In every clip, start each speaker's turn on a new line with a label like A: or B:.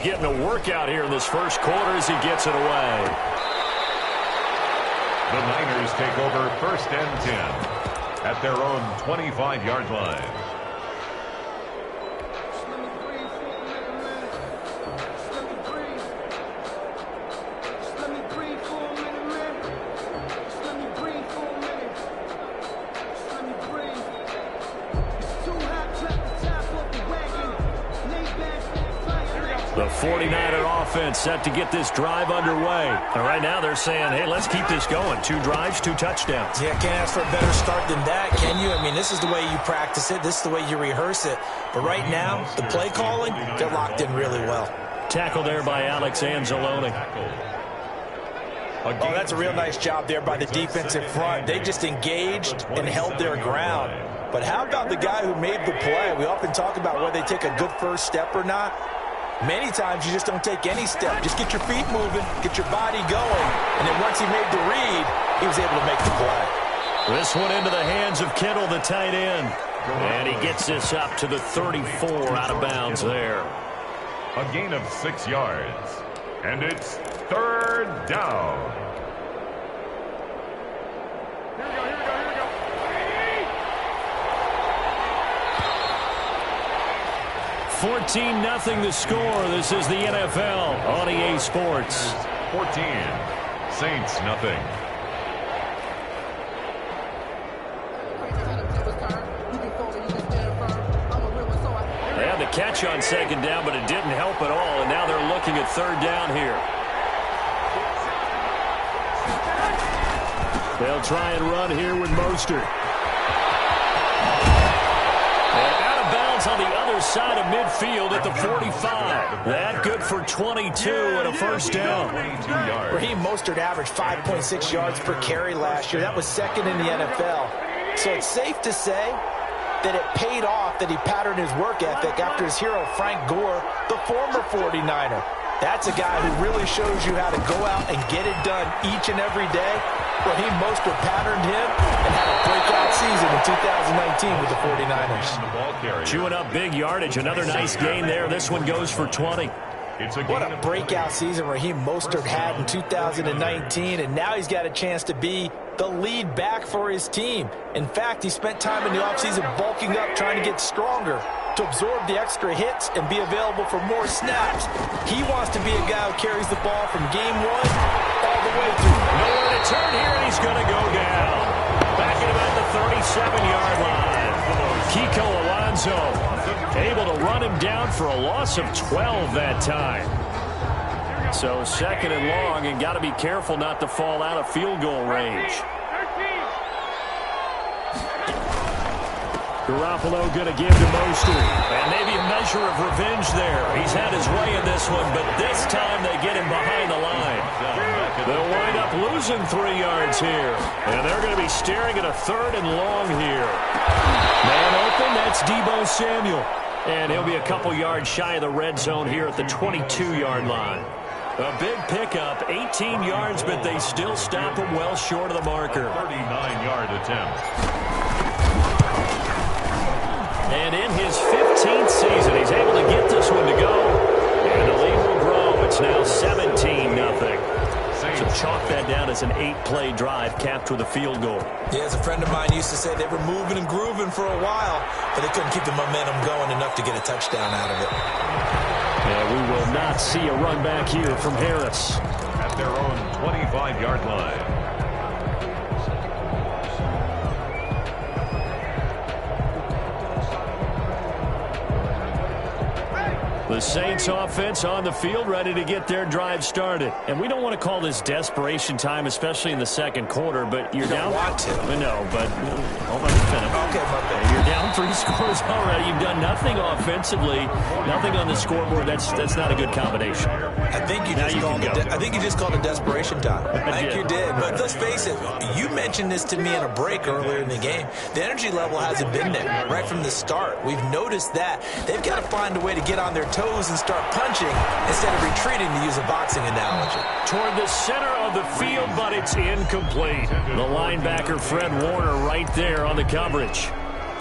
A: Getting a workout here in this first quarter as he gets it away.
B: The Niners take over 1st and 10 at their own 25-yard line.
A: The 49er offense set to get this drive underway. And right now they're saying, hey, let's keep this going. 2 drives, 2 touchdowns.
C: Yeah, can't ask for a better start than that, can you? I mean, this is the way you practice it. This is the way you rehearse it. But right now, the play calling, they're locked in really well.
A: Tackle there by Alex Anzalone.
C: Oh, that's a real nice job there by the defensive front. They just engaged and held their ground. But how about the guy who made the play? We often talk about whether they take a good first step or not. Many times you just don't take any step. Just get your feet moving, get your body going, and then once he made the read, he was able to make the play.
A: This one into the hands of Kittle, the tight end. And he gets this up to the 34 out of bounds there.
B: A gain of 6 yards. And it's 3rd down.
A: 14-0 the score. This is the NFL on EA Sports.
B: 14. Saints nothing.
A: They had the catch on 2nd down, but it didn't help at all. And now they're looking at 3rd down here. They'll try and run here with Mostert. On the other side of midfield at the 45. That good for 22 and a 1st down.
C: Raheem Mostert averaged 5.6 yards per carry last year. That was 2nd in the NFL. So it's safe to say that it paid off that he patterned his work ethic after his hero Frank Gore, the former 49er. That's a guy who really shows you how to go out and get it done each and every day. Raheem Mostert patterned him and had a breakout season in 2019 with the 49ers.
A: Chewing up big yardage. Another nice gain there. This one goes for 20.
C: What a breakout season Raheem Mostert had in 2019, and now he's got a chance to be the lead back for his team. In fact, he spent time in the offseason bulking up, trying to get stronger, to absorb the extra hits and be available for more snaps. He wants to be a guy who carries the ball from game 1 all the way through.
A: Nowhere to turn here, and he's going to go down. Back at about the 37-yard line. Kiko Alonso able to run him down for a loss of 12 that time. So 2nd and long, and got to be careful not to fall out of field goal range. Garoppolo going to give to Mostert. And maybe a measure of revenge there. He's had his way in this one, but this time they get him behind the line. They'll wind up losing 3 yards here. And they're going to be staring at a 3rd and long here. Man open, that's Deebo Samuel. And he'll be a couple yards shy of the red zone here at the 22-yard line. A big pickup, 18 yards, but they still stop him well short of the marker.
B: 39-yard attempt.
A: And in his 15th season, he's able to get this one to go. And the lead will grow. It's now 17-0. So chalk that down as an 8-play drive capped with a field goal.
C: Yeah, as a friend of mine used to say, they were moving and grooving for a while, but they couldn't keep the momentum going enough to get a touchdown out of it.
A: Yeah, we will not see a run back here from Harris.
B: At their own 25-yard line.
A: The Saints offense on the field, ready to get their drive started. And we don't want to call this desperation time, especially in the 2nd quarter, but you're down.
C: You don't want to.
A: No, but hold on, finish.
C: Okay, my bad.
A: You're down 3 scores already. You've done nothing offensively, nothing on the scoreboard. That's not a good combination.
C: I think you just called it desperation time. I think you did. But let's face it, you mentioned this to me in a break earlier in the game. The energy level hasn't been there right from the start. We've noticed that. They've got to find a way to get on their toes and start punching instead of retreating, to use a boxing analogy.
A: Toward the center of the field, but it's incomplete. The linebacker, Fred Warner, right there on the coverage.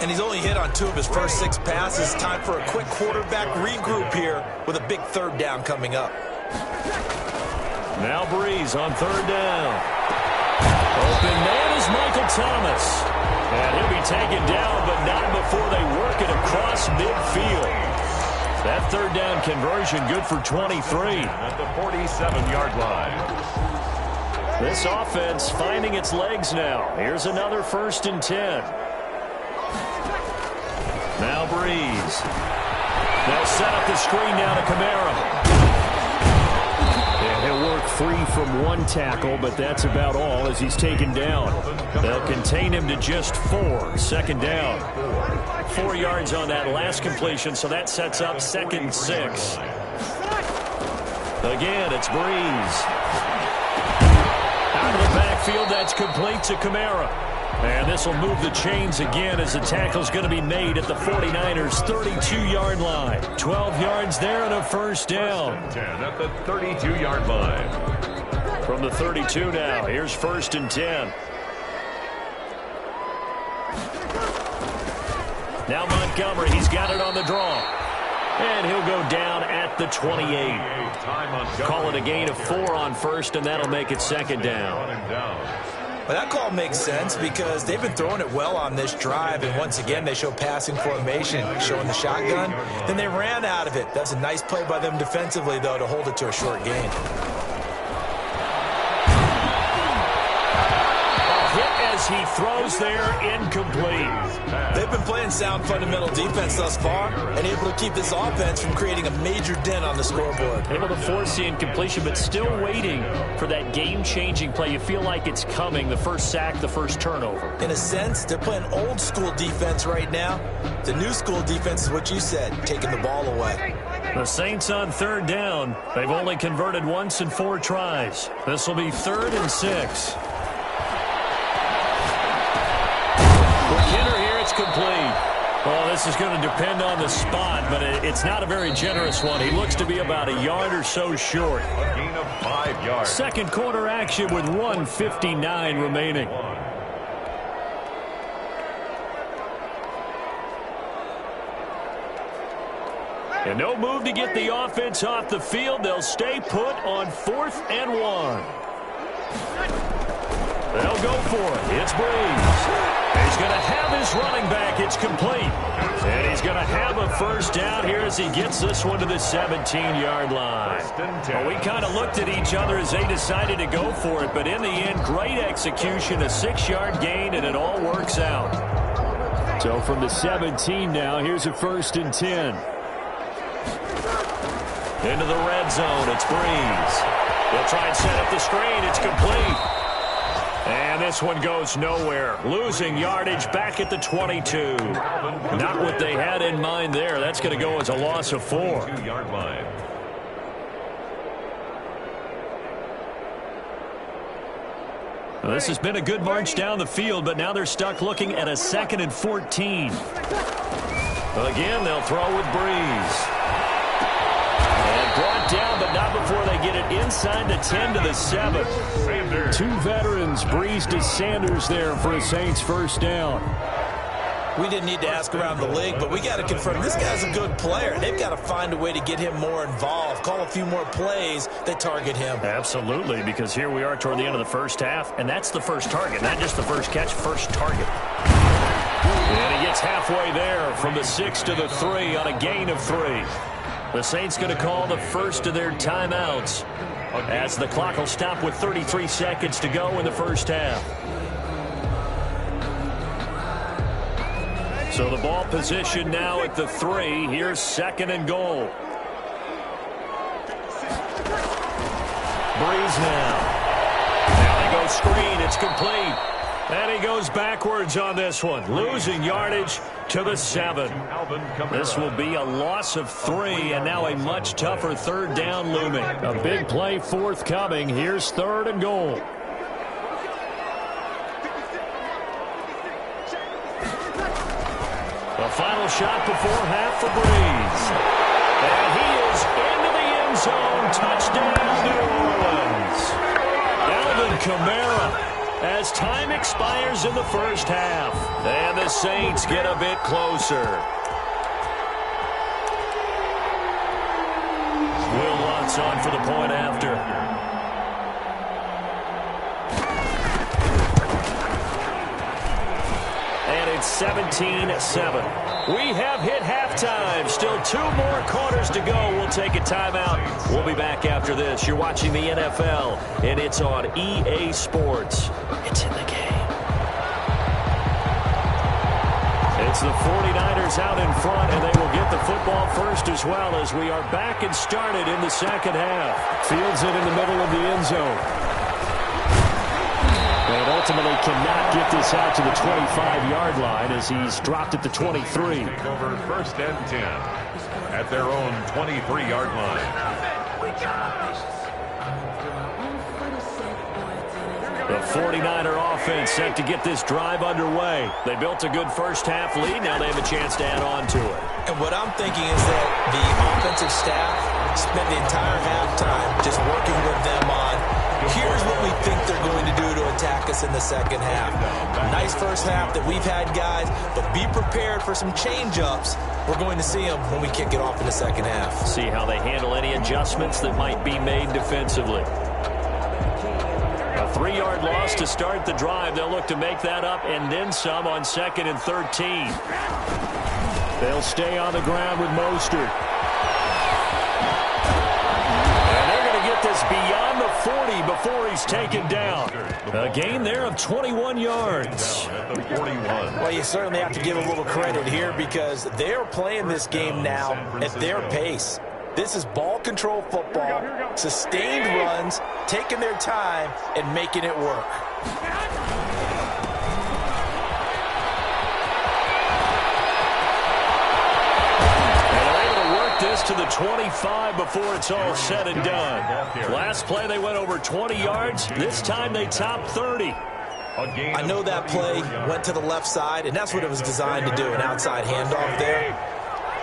C: And he's only hit on 2 of his first 6 passes. Time for a quick quarterback regroup here with a big 3rd down coming up.
A: Now Breeze on 3rd down. Open man is Michael Thomas. And he'll be taken down, but not before they work it across midfield. That 3rd down conversion good for 23.
B: At the 47-yard line.
A: This offense finding its legs now. Here's another 1st and 10. Now Breeze. They'll set up the screen down to Kamara. And he'll work free from 1 tackle, but that's about all as he's taken down. They'll contain him to just 4. 2nd down. 4 yards on that last completion, so that sets up 2nd and 6. Again, it's Breeze. Out of the backfield, that's complete to Kamara. And this will move the chains again as the tackle's going to be made at the 49ers' 32-yard line. 12 yards there and a 1st down.
B: 10 at the 32-yard line.
A: From the 32 now, here's 1st and 10. Now Montgomery, he's got it on the draw. And he'll go down at the 28. Call it a gain of 4 on 1st, and that'll make it 2nd down.
C: Well, that call makes sense because they've been throwing it well on this drive, and once again they show passing formation, showing the shotgun. Then they ran out of it. That's a nice play by them defensively, though, to hold it to a short gain.
A: He throws there, incomplete.
C: They've been playing sound fundamental defense thus far and able to keep this offense from creating a major dent on the scoreboard.
A: Able to force the incompletion, but still waiting for that game-changing play. You feel like it's coming, the first sack, the first turnover.
C: In a sense, they're playing old-school defense right now. The new-school defense is what you said, taking the ball away.
A: The Saints on 3rd down. They've only converted once in 4 tries. This will be 3rd and 6. Complete. Well, this is going to depend on the spot, but it's not a very generous one. He looks to be about a yard or so short.
B: A gain of 5 yards.
A: 2nd quarter action with 1:59 remaining. And no move to get the offense off the field. They'll stay put on 4th and 1. They'll go for it. It's Breeze. He's going to have his running back. It's complete. And he's going to have a 1st down here as he gets this one to the 17-yard line. Well, we kind of looked at each other as they decided to go for it, but in the end, great execution, a 6-yard gain, and it all works out. So from the 17 now, here's a 1st and 10. Into the red zone, it's Breeze. They'll try and set up the screen. It's complete. And this one goes nowhere. Losing yardage back at the 22. Not what they had in mind there. That's going to go as a loss of 4.
B: 2-yard line.
A: Well, this has been a good march down the field, but now they're stuck looking at a 2nd and 14. Again, they'll throw with Breeze. And brought down, but not before they get it inside the 10 to the 7. 2 veterans, Breeze to Sanders there for a Saints 1st down.
C: We didn't need to ask around the league, but we got to confirm this guy's a good player. They've got to find a way to get him more involved, call a few more plays that target him.
A: Absolutely, because here we are toward the end of the 1st half, and that's the first target, not just the first catch, first target. And he gets halfway there from the 6 to the 3 on a gain of 3. The Saints going to call the first of their timeouts as the clock will stop with 33 seconds to go in the 1st half. So the ball position now at the 3. Here's 2nd and goal. Breeze now. Now they go screen. It's complete. And he goes backwards on this one. Losing yardage to the 7. This will be a loss of 3, and now a much tougher 3rd down looming. A big play forthcoming. Here's 3rd and goal. The final shot before half for Breeze. And he is into the end zone. Touchdown, New Orleans. Alvin Kamara as time expires in the first half. And the Saints get a bit closer. Will Lutz on for the point after. And it's 17-7. We have hit halftime. Still 2 more quarters to go. We'll take a timeout. We'll be back after this. You're watching the NFL, and it's on EA Sports. It's in the game. It's the 49ers out in front, and they will get the football first as well as we are back and started in the second half. Fields it in the middle of the end zone. And ultimately cannot get this out to the 25-yard line as he's dropped at the 23.
B: Take over first and 10 at their own 23-yard line.
A: The 49er offense set to get this drive underway. They built a good first-half lead. Now they have a chance to add on to it.
C: And what I'm thinking is that the offensive staff spent the entire halftime just working with them on, here's what we think they're going to do to attack us in the second half. Nice first half that we've had, guys, but be prepared for some change-ups. We're going to see them when we kick it off in the second half.
A: See how they handle any adjustments that might be made defensively. A 3-yard loss to start the drive. They'll look to make that up and then some on 2nd and 13. They'll stay on the ground with Mostert. And they're going to get this beyond the 40 before he's taken down. A gain there of 21 yards.
C: Well, you certainly have to give a little credit here because they're playing this game now at their pace. This is ball control football, sustained runs, taking their time, and making it work.
A: To the 25 before it's all said and done. Last play they went over 20 yards. This time they topped 30.
C: I know that play went to the left side, and that's what it was designed to do, an outside handoff there.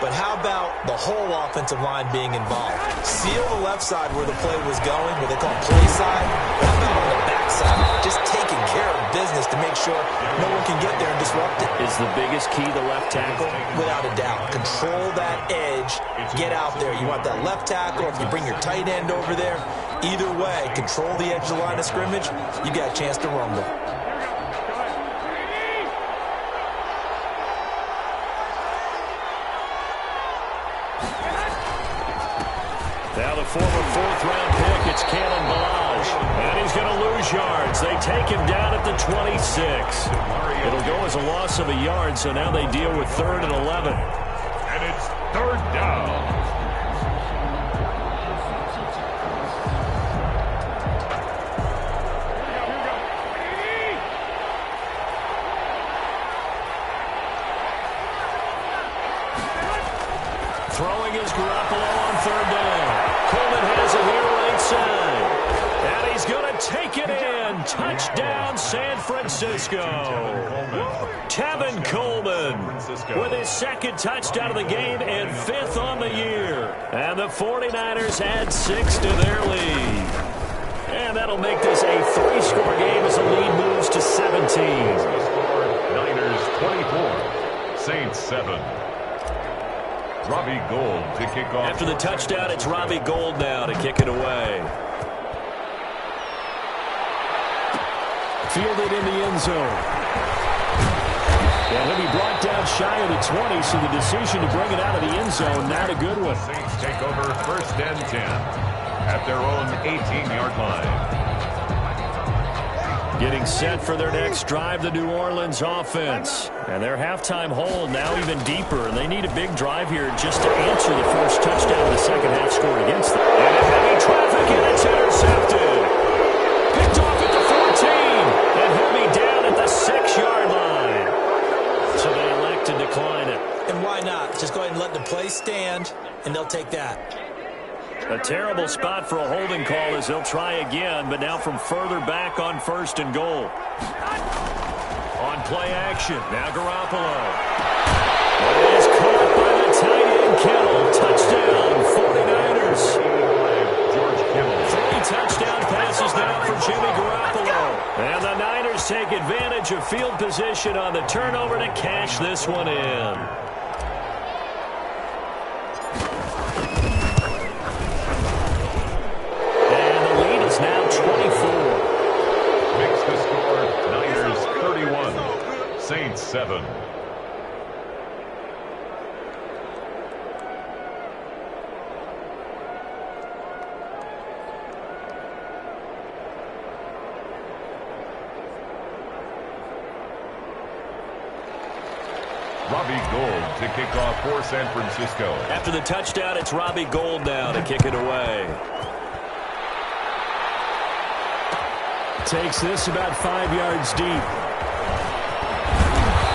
C: But how about the whole offensive line being involved? Seal the left side where the play was going, what they call play side. But how about on the back side? Just taking care of business to make sure no one can get there and disrupt it.
A: Is the biggest key the left tackle?
C: Without a doubt. Control that edge. Get out there. You want that left tackle. If you bring your tight end over there, either way, control the edge of the line of scrimmage, you got a chance to rumble.
A: Now the former 4th-round pick, it's Kalen Ballage. And he's going to lose yards. They take him down at the 26. It'll go as a loss of a yard, so now they deal with 3rd and 11.
B: And it's 3rd down.
A: Throwing is Garoppolo on 3rd down. Coleman has it here right side. And he's going to take it in. Touchdown, San Francisco. Tevin Coleman with his 2nd touchdown of the game and 5th on the year. And the 49ers add 6 to their lead. And that'll make this a 3-score game as the lead moves to 17.
B: Niners 24, Saints 7. Robbie Gould to kick off.
A: After the touchdown, it's Robbie Gould now to kick it away. Fielded in the end zone. And he'll be brought down shy of the 20, so the decision to bring it out of the end zone, not a good one.
B: Saints take over 1st and 10 at their own 18-yard line.
A: Getting set for their next drive, the New Orleans offense. And their halftime hold now even deeper, and they need a big drive here just to answer the first touchdown of the second half scored against them. And heavy traffic, and it's intercepted. Picked off at the 14, and he'll be down at the 6-yard line. So they elect to decline it.
C: And why not? Just go ahead and let the play stand, and they'll take that.
A: A terrible spot for a holding call as they'll try again, but now from further back on 1st and goal. On play action, now Garoppolo. It is caught by the tight end, Kittle. Touchdown, 49ers.
B: George Kittle.
A: 3 touchdown passes now for Jimmy Garoppolo. And the Niners Saints take advantage of field position on the turnover to cash this one in. And the lead is now 24.
B: Makes the score Niners 31, Saints 7. Robbie Gould to kick off for San Francisco.
A: After the touchdown, it's Robbie Gould now to kick it away. Takes this about 5 yards deep.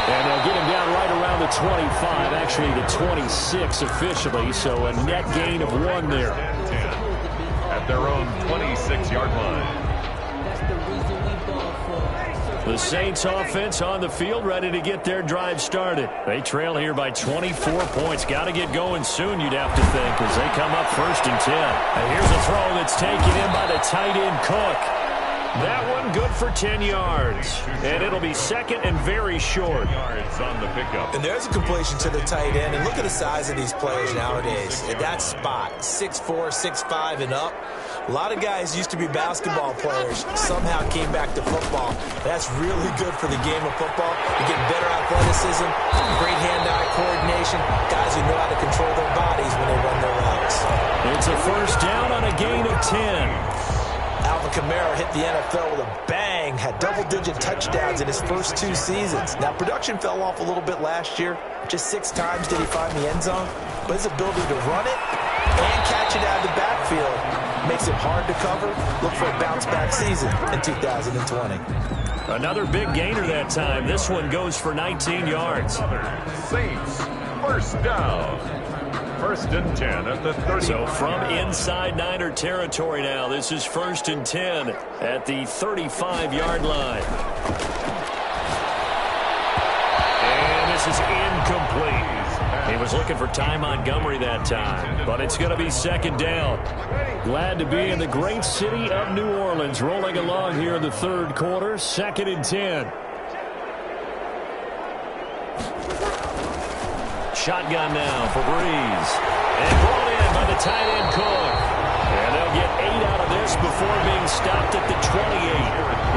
A: And they'll get him down right around the 25, actually the 26 officially, so a net gain of 1 there.
B: At their own 26-yard line.
A: The Saints offense on the field, ready to get their drive started. They trail here by 24 points. Got to get going soon, you'd have to think, as they come up 1st and 10. And here's a throw that's taken in by the tight end Cook. That one good for 10 yards. And it'll be 2nd and very short.
B: Yards on the pickup.
C: And there's a completion to the tight end. And look at the size of these players nowadays. At that spot, 6'4", 6'5", and up. A lot of guys used to be basketball players, somehow came back to football. That's really good for the game of football. You get better athleticism, great hand-eye coordination, guys who know how to control their bodies when they run their routes.
A: It's a 1st down on a gain of 10.
C: Alvin Kamara hit the NFL with a bang, had double-digit touchdowns in his first 2 seasons. Now, production fell off a little bit last year. Just 6 times did he find the end zone. But his ability to run it and catch it out of the backfield makes it hard to cover. Look for a bounce-back season in 2020.
A: Another big gainer that time. This one goes for 19 yards.
B: Saints, 1st down. 1st and 10 at the 30.
A: So from inside Niner territory now, this is 1st and 10 at the 35-yard line. And this is incomplete. He was looking for Ty Montgomery that time, but it's going to be 2nd down. Glad to be in the great city of New Orleans, rolling along here in the 3rd quarter, 2nd and 10. Shotgun now for Breeze. And brought in by the tight end Cook. And they'll get 8 out of this before being stopped at the 28.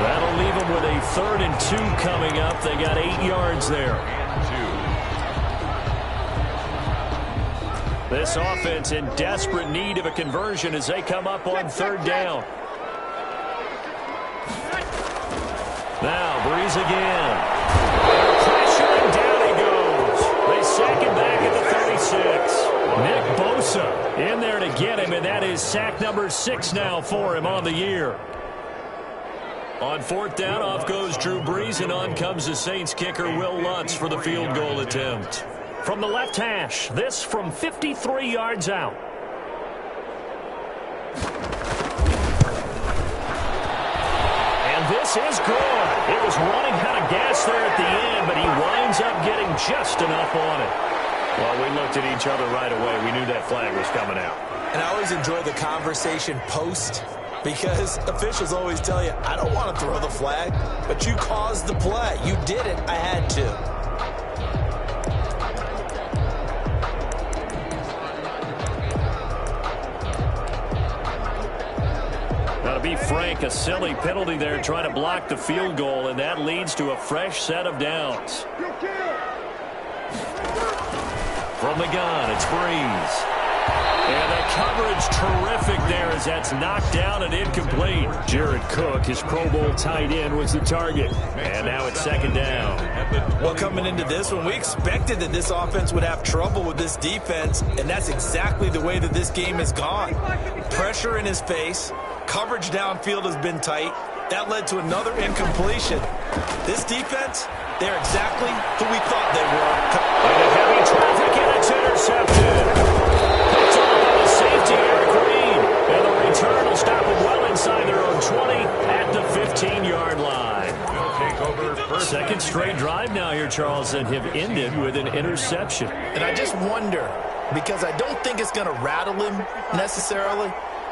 A: That'll leave them with a 3rd and 2 coming up. They got 8 yards there. This offense in desperate need of a conversion as they come up on 3rd down. Now Breeze again. Pressure and down he goes. They sack him back at the 36. Nick Bosa in there to get him, and that is sack number 6 now for him on the year. On 4th down, off goes Drew Brees, and on comes the Saints kicker Will Lutz for the field goal attempt. From the left hash, this from 53 yards out. And this is good. It was running out of gas there at the end, but he winds up getting just enough on it. Well, we looked at each other right away. We knew that flag was coming out.
C: And I always enjoy the conversation post, because officials always tell you, I don't want to throw the flag, but you caused the play. You did it. I had to.
A: Now, to be frank, a silly penalty there trying to block the field goal, and that leads to a fresh set of downs. From the gun, it's Breeze. And the coverage terrific there as that's knocked down and incomplete. Jared Cook, his Pro Bowl tight end, was the target. And now it's 2nd down.
C: Well, coming into this one, we expected that this offense would have trouble with this defense, and that's exactly the way that this game has gone. Pressure in his face. Coverage downfield has been tight. That led to another incompletion. This defense, they're exactly who we thought they were.
A: And heavy traffic, and it's intercepted. Picked off by the safety, Eric Reed. And the return will stop them well inside their own 20 at the 15-yard line. Second straight drive now here, Charles, that have ended with an interception.
C: And I just wonder, because I don't think it's going to rattle him necessarily,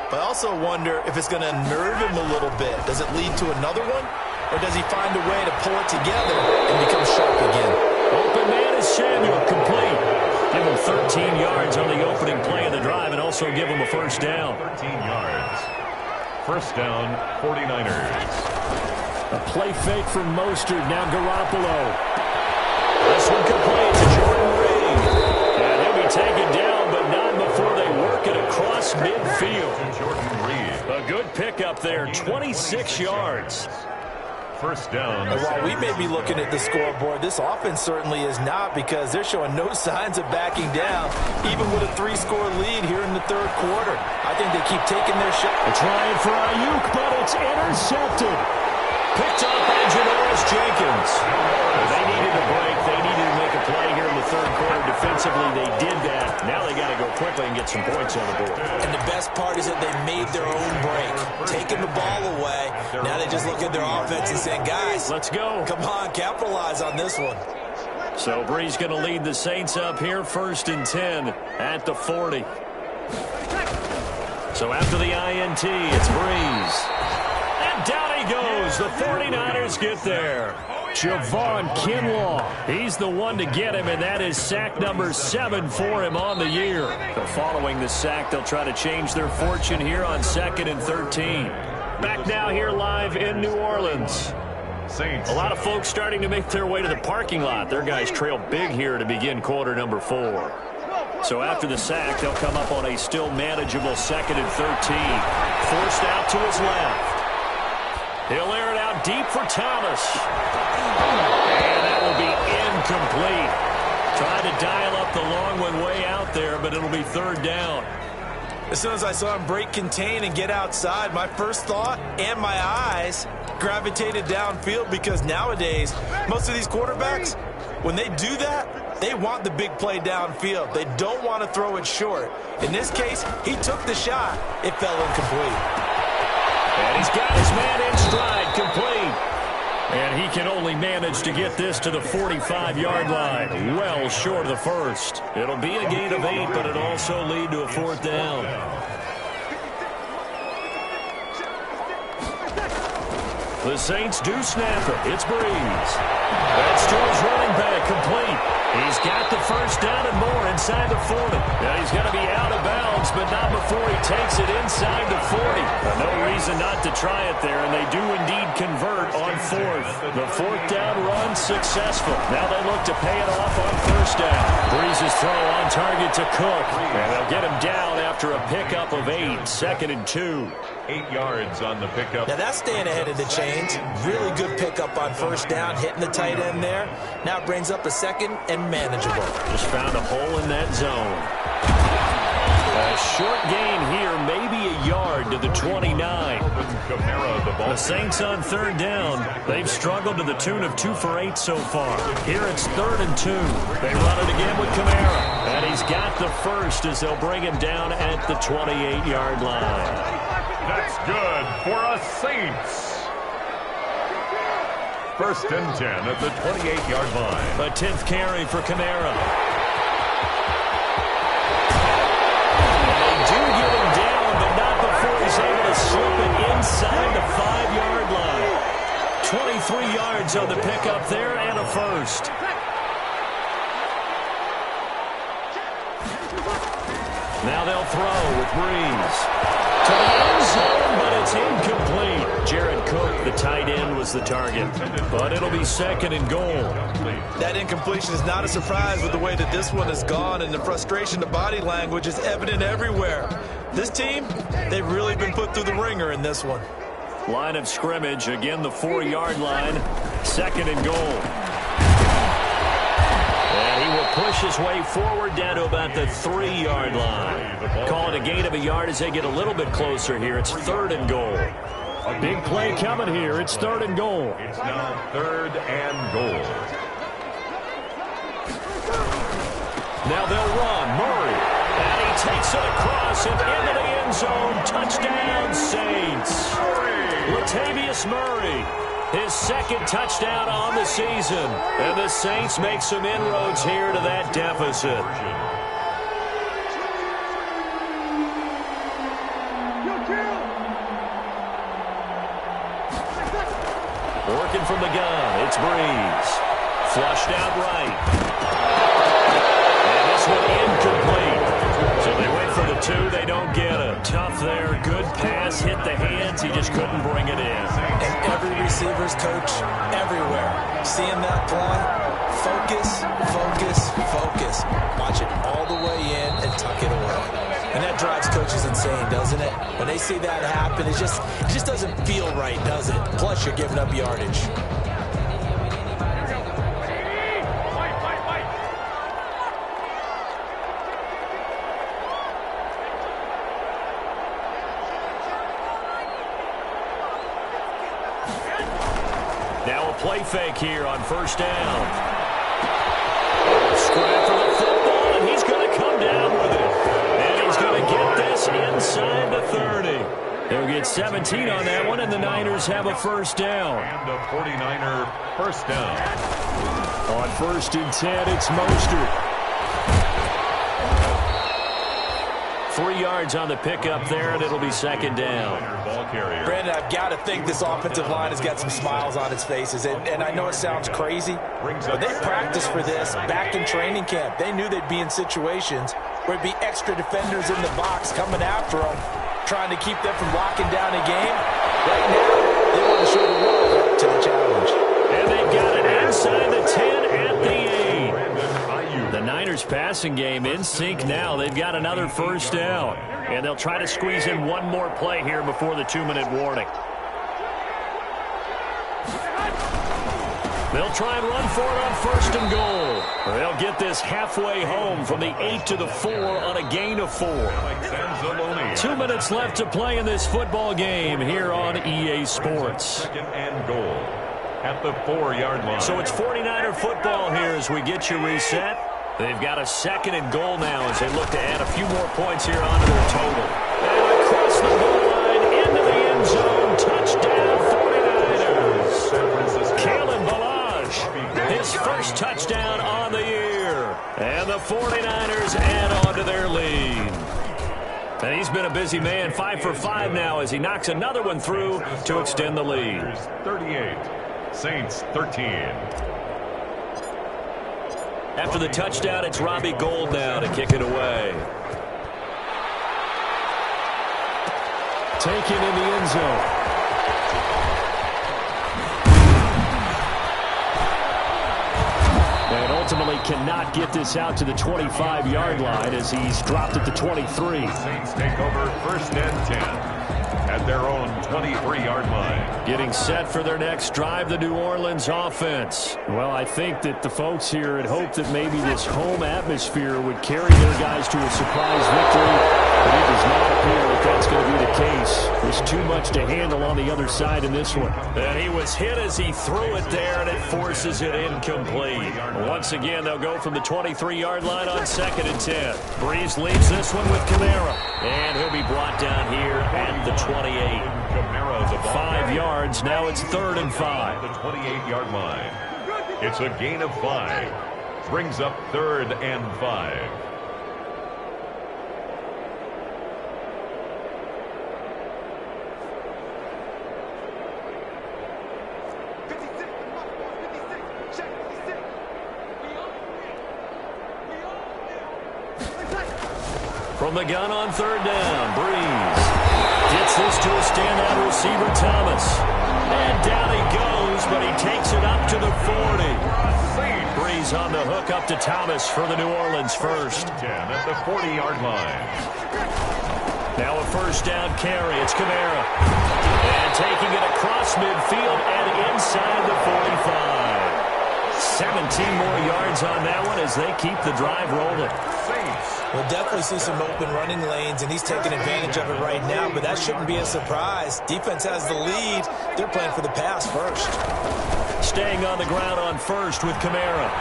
C: but I also wonder if it's going to unnerve him a little bit. Does it lead to another one? or does he find a way to pull it together and become sharp again?
A: Open man is Samuel, complete. Give him 13 yards on the opening play of the drive and also give him a first down.
B: 13 yards. First down, 49ers.
A: A play fake from Mostert, now Garoppolo. This one complete to Jordan Reed. And he'll be taken down, but not before they work it across midfield.
B: Jordan Reed.
A: A good pickup there, 26 yards.
B: First down.
C: And while we may be looking at the scoreboard, this offense certainly is not, because they're showing no signs of backing down, even with a 3-score lead here in the third quarter. I think they keep taking their shot.
A: A try for Ayuk, but it's intercepted. Picked up by Janoris Jenkins. They needed a break. They needed to make a play here in the third quarter. Defensively, they did that. Now they got to go quickly and get some points on the board.
C: And the best part is that they made their own break, taking the ball away. Now they just look at their offense and saying, guys,
A: let's go.
C: Come on, capitalize on this one.
A: So Brees going to lead the Saints up here, 1st and 10 at the 40. So after the INT, it's Brees. And down he goes. The 49ers get there. Javon Kinlaw. He's the one to get him, and that is sack number 7 for him on the year. So following the sack, they'll try to change their fortune here on 2nd and 13. Back now here live in New Orleans.
B: Saints.
A: A lot of folks starting to make their way to the parking lot. Their guys trail big here to begin quarter number 4. So after the sack, they'll come up on a still manageable 2nd and 13. Forced out to his left. He'll air it out deep for Thomas. And that will be incomplete. Trying to dial up the long one way out there, but it'll be 3rd down.
C: As soon as I saw him break contain and get outside, my first thought and my eyes gravitated downfield, because nowadays, most of these quarterbacks, when they do that, they want the big play downfield. They don't want to throw it short. In this case, he took the shot. It fell incomplete.
A: And he's got his man in stride, complete. And he can only manage to get this to the 45-yard line, well short of the first. It'll be a gain of 8, but it'll also lead to a 4th down. The Saints do snap it. It's Brees. That's to his running back, complete. He's got the first down and more inside the 40. Now he's going to be out of bounds, but not before he takes it inside the 40. No reason not to try it there, and they do indeed convert on 4th. The 4th down run successful. Now they look to pay it off on 1st down. Brees' throw on target to Cook, and they'll get him down after a pickup of 8, 2nd and 2.
B: 8 yards on the pickup.
C: Now that's staying ahead of the chains. Really good pickup on 1st down, hitting the tight end there. Now it brings up a 2nd and manageable.
A: Just found a hole in that zone. A short gain here, maybe a yard to the 29. The Saints on 3rd down. They've struggled to the tune of 2 for 8 so far. Here it's 3rd and 2. They run it again with Kamara. And he's got the first as they'll bring him down at the 28-yard line.
B: That's good for us Saints. 1st and 10 at the 28-yard line.
A: A 10th carry for Kamara. And they do get him down, but not before he's able to slip it inside the 5-yard line. 23 yards on the pickup there and a first. Now they'll throw with Brees. To the end zone, but it's incomplete. Jared Cook, the tight end, was the target. But it'll be 2nd and goal.
C: That incompletion is not a surprise with the way that this one has gone, and the frustration, the body language is evident everywhere. This team, they've really been put through the ringer in this one.
A: Line of scrimmage, again the 4-yard line, 2nd and goal. And he will push his way forward down to about the 3-yard line. Call it a gain of a yard as they get a little bit closer here. It's 3rd and goal. A big play coming here. It's 3rd and goal.
B: It's now 3rd and goal.
A: Now they'll run. Murray. And he takes it across and into the end zone. Touchdown, Saints. Latavius Murray. His 2nd touchdown on the season. And the Saints make some inroads here to that deficit. Working from the gun, it's Breeze. Flushed out right. And this one incomplete. So they went for the 2, they don't get it. Tough there, good pass, hit the hands, he just couldn't bring it in.
C: And every receiver's coach everywhere. Seeing that play, focus, focus, focus. Watch it all the way in and tuck it away. And that drives coaches insane, doesn't it? When they see that happen, it just doesn't feel right, does it? Plus, you're giving up yardage.
A: Now a play fake here on first down. Scrap for the football, and he's going to come down with it. And he's going to get this inside the 30. They'll get 17 on that one, and the Niners have a first down.
B: And a 49er first down.
A: On 1st and 10, it's Mostert. 3 yards on the pickup there, and it'll be second down.
C: Brandon, I've got to think this offensive line has got some smiles on its faces. And I know it sounds crazy, but they practiced for this back in training camp. They knew they'd be in situations where it'd be extra defenders in the box coming after them, trying to keep them from locking down a game. Right now, they want to show the world up to the challenge.
A: And they've got it inside the 10 at the 8. The Niners passing game in sync now. They've got another first down. And they'll try to squeeze in one more play here before the 2-minute warning. They'll try and run for it on 1st and goal. They'll get this halfway home from the 8 to the 4 on a gain of 4. 2 minutes left to play in this football game here on EA Sports.
B: 2nd and goal at the 4-yard line.
A: So it's 49er football here as we get you reset. They've got a 2nd and goal now as they look to add a few more points here onto their total. And across the goal line into the end zone. Touchdown 49ers. Kalen Ballage, his first touchdown on the year. And the 49ers add on to their lead. And he's been a busy man, 5 for 5 now as he knocks another one through to extend the lead.
B: 38, Saints 13.
A: After the touchdown, it's Robbie Gould now to kick it away. Taken in the end zone. And ultimately cannot get this out to the 25-yard line as he's dropped at the 23.
B: Saints take over 1st and 10 at their own 23-yard line.
A: Getting set for their next drive, the New Orleans offense. Well, I think that the folks here had hoped that maybe this home atmosphere would carry their guys to a surprise victory, but it does not appear that that's going to be the case. There's too much to handle on the other side in this one. And he was hit as he threw it there, and it forces it incomplete. Once again, they'll go from the 23-yard line on 2nd and 10. Breeze leads this one with Kamara, and he'll be brought down here at the 28. 5 yards. Now it's 3rd and 5.
B: The 28-yard line. It's a gain of 5. Brings up 3rd and 5.
A: From the gun on 3rd down, Breeze gets this to a standout receiver, Thomas. And down he goes, but he takes it up to the 40. Breeze on the hook up to Thomas for the New Orleans first.
B: 10 at the 40-yard line.
A: Now a first down carry. It's Kamara. And taking it across midfield and inside the 45. 17 more yards on that one as they keep the drive rolling.
C: We'll definitely see some open running lanes, and he's taking advantage of it right now, but that shouldn't be a surprise. Defense has the lead. They're playing for the pass first.
A: Staying on the ground on 1st with Kamara.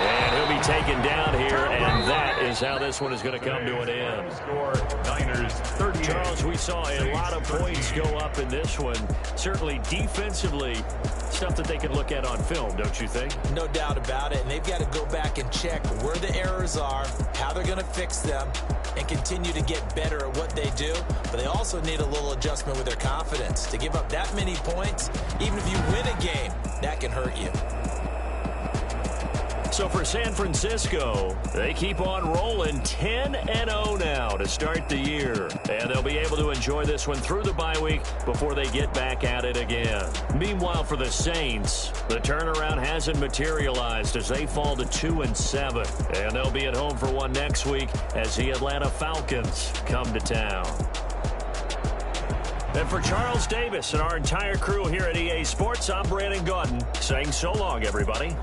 A: And he'll be taken down here, and that is how this one is going to come to an end.
B: Score Niners 38.
A: Charles, we saw a lot of points go up in this one. Certainly defensively, stuff that they can look at on film, don't you think?
C: No doubt about it. And they've got to go back and check where the errors are, how they're going to fix them, and continue to get better at what they do. But they also need a little adjustment with their confidence. To give up that many points, even if you win a game, that can hurt you.
A: So for San Francisco, they keep on rolling 10-0 now to start the year. And they'll be able to enjoy this one through the bye week before they get back at it again. Meanwhile, for the Saints, the turnaround hasn't materialized as they fall to 2-7. And they'll be at home for one next week as the Atlanta Falcons come to town. And for Charles Davis and our entire crew here at EA Sports, I'm Brandon Gaudin saying so long, everybody.